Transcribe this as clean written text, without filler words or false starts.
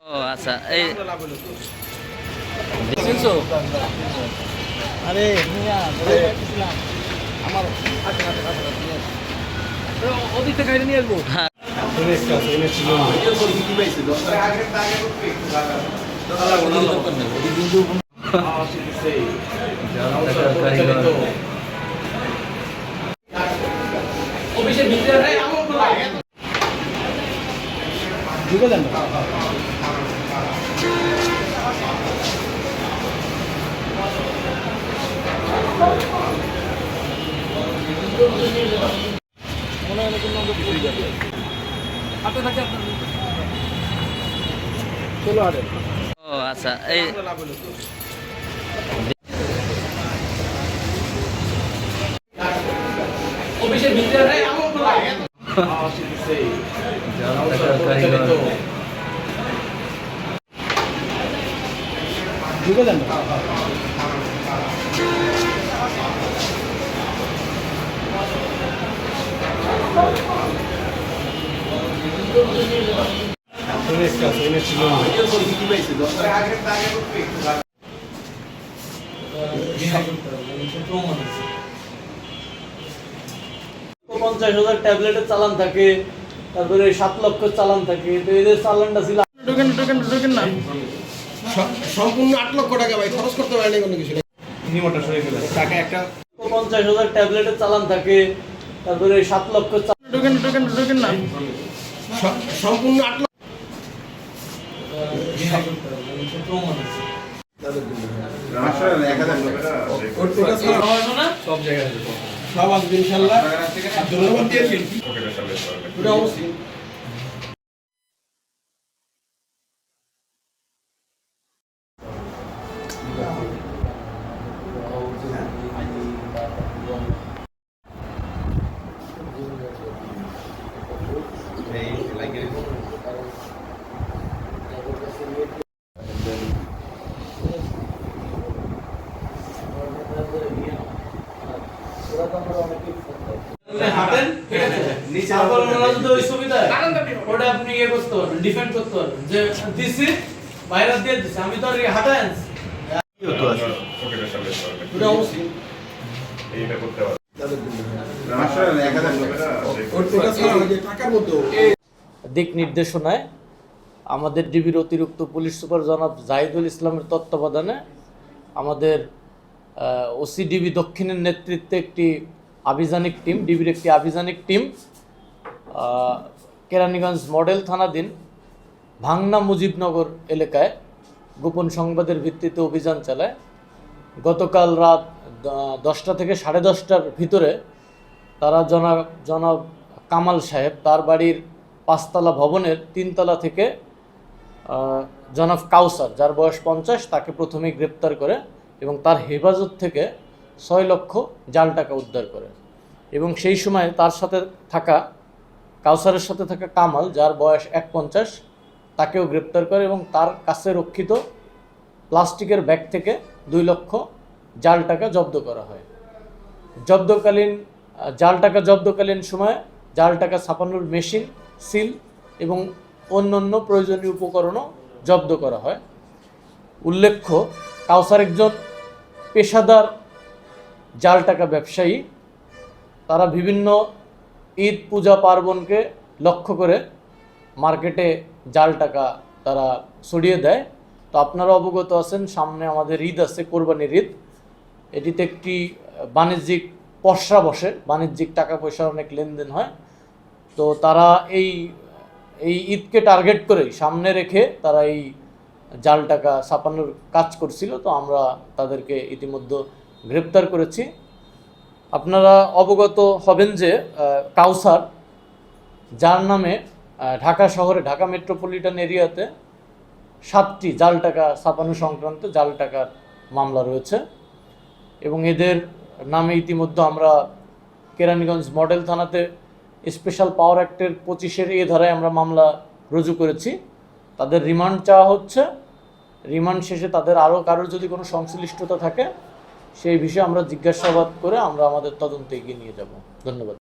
ও আচ্ছা, এই আরে আমার ওদিক থেকে নিয়ে আসবো। ঢুকে যান ও আচ্ছা, এই ঢুকে যান ট্যাবলেটের চালান থাকে, তারপরে 7 লক্ষ চালান থাকে, তো এদের চালানটা ছিল না সম্পূর্ণ 8 লক্ষ টাকা ভাই খরচ করতে পারেনি কোনো কিছু টাকা একটা 50,000 ট্যাবলেটের চালান থাকে, তারপরে 7 লক্ষ না সম্পূর্ণ 8 লক্ষ সব জায়গায় সব আসবে ইনশাআল্লাহ। ধন্যবাদ দিয়েছি। ডিফেন্ড করতে পারবেন যে দিছি ভাইরাস দিয়ে দিছি, আমি তো আর হাঁটাই আনছি। দিক নির্দেশনায় আমাদের ডিবির অতিরিক্ত পুলিশ সুপার জনাব জাহিদুল ইসলামের তত্ত্বাবধানে আমাদের ওসি ডিবি দক্ষিণের নেতৃত্বে একটি আভিযানিক টিম, ডিবির একটি আভিযানিক টিম কেরানীগঞ্জ মডেল থানাধীন ভাংনা মুজিবনগর এলাকায় গোপন সংবাদের ভিত্তিতে অভিযান চালায়। গতকাল রাত 10টা থেকে 10:30টার ভিতরে তারা জনাব কামাল সাহেব তার বাড়ির 5তলা ভবনের 3তলা থেকে জনাব কাউসার, যার বয়স 50, তাকে প্রথমেই গ্রেপ্তার করে এবং তার হেফাজত থেকে 6 লক্ষ জাল টাকা উদ্ধার করে। এবং সেই সময় তার সাথে থাকা কাউসারের সাথে থাকা কামাল, যার বয়স 51, তাকেও গ্রেপ্তার করে এবং তার কাছে রক্ষিত প্লাস্টিকের ব্যাগ থেকে 2 লক্ষ জাল টাকা জব্দ করা হয়। জাল টাকা জব্দকালীন সময় জাল টাকা ছাপানোর মেশিন, সিল এবং অন্যান্য প্রয়োজনীয় উপকরণও জব্দ করা হয়। উল্লেখ্য, কাউসার একজন পেশাদার জাল টাকা ব্যবসায়ী। তারা বিভিন্ন ঈদ, পূজা, পার্বণকে লক্ষ্য করে মার্কেটে জাল টাকা তারা ছড়িয়ে দেয়। তো আপনারা অবগত আছেন, সামনে আমাদের ঈদ আছে, কোরবানির ঈদ। এটিতে একটি বাণিজ্যিক পসরা বসে, বাণিজ্যিক টাকা পয়সার অনেক লেনদেন হয়। তো তারা এই ঈদকে টার্গেট করেই সামনে রেখে তারা এই জাল টাকা ছাপানোর কাজ করছিল। তো আমরা তাদেরকে ইতিমধ্যে গ্রেপ্তার করেছি। আপনারা অবগত হবেন যে কাউসার, যার নামে ঢাকা শহরে, ঢাকা মেট্রোপলিটন এরিয়াতে 7টি জাল টাকা ছাপানো সংক্রান্ত জাল টাকার মামলা রয়েছে এবং এদের নামে ইতিমধ্যে আমরা কেরানীগঞ্জ মডেল থানাতে স্পেশাল পাওয়ার অ্যাক্টের 25-এর এ ধারায় আমরা মামলা রুজু করেছি। তাদের রিমান্ড চাওয়া হচ্ছে রিমান্ড শেষে তাদের আরও কারোর যদি কোনো সংশ্লিষ্টতা থাকে সেই বিষয়ে আমরা জিজ্ঞাসাবাদ করে আমরা আমাদের তদন্তে এগিয়ে নিয়ে যাব। ধন্যবাদ।